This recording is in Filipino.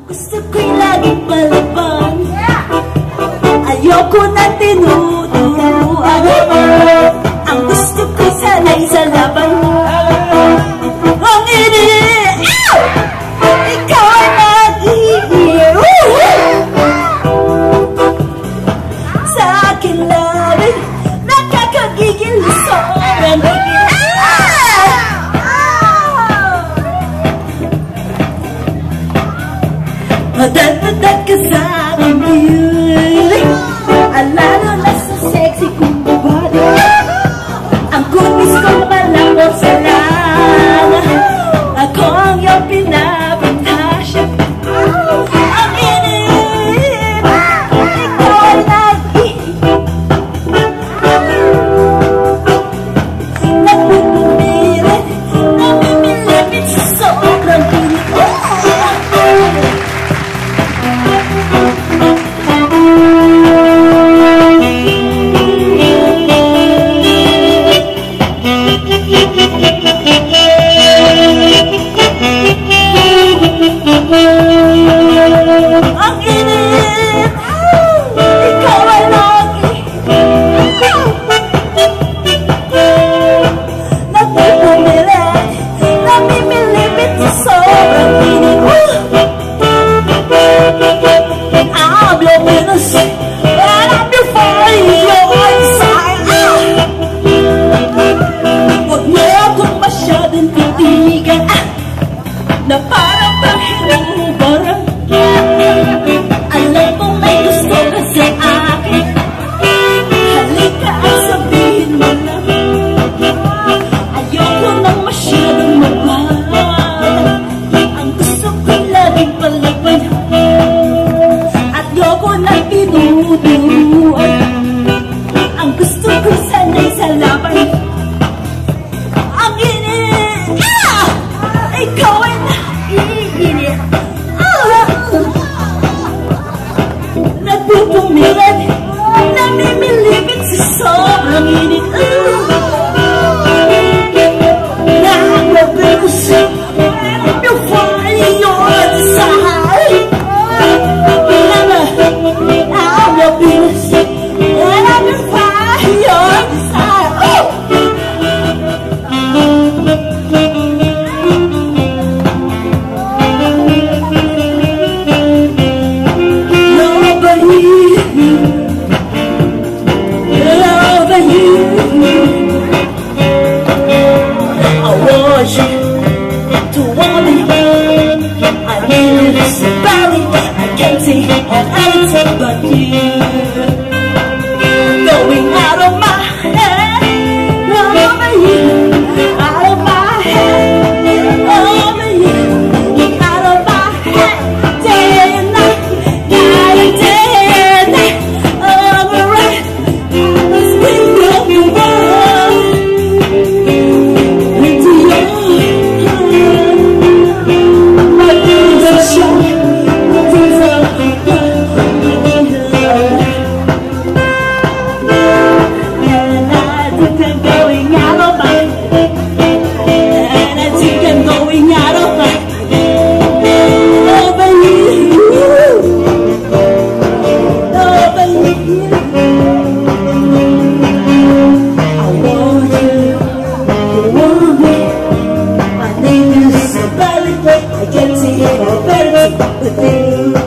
Gusto ko'y laging palaban, ayoko na tinuturuan. Ang gusto ko sana'y sa laban. Ang ikaw ay nag-iiyaw sa akin labi, nakakagigil, sobrang gigil. Madad-madad ka sa akin ngayon, lalo na sa sexy kong body. Ang kumis ko malapot sa lana, ako ang iyong pinapantasya. Ang init, ikaw ay nagpupumilit, namimilipit sa sobrang pilit. Ang init, ikaw ay nagpupumilit, namimilipit sa sobrang init. I'm your witness, and I'm your fire, your inside. Huwag mo akong masyadong titigan, na parang bang hinubarang. Alam mo may gusto ka sa akin, halika at sabihin mo na. Ayoko nang masyadong magbahan, ang gusto ko'y laging palaban, at ayoko nang tinuturuan. Ang gusto ko'y sana'y sa laban. Ang init, ikaw ay naiinit, nagpupumilit, namimilipit sa sobrang init. Nakakabigos, I'm your fire, your desire. I'm your Venus, and I'm your fire, your desire. But you going out of my head, over you, out of my head, over you, out of my head, day and night, night and day, over it, the spring of the world, into your heart, my dreams are shine, my dreams are I can't see it better with you.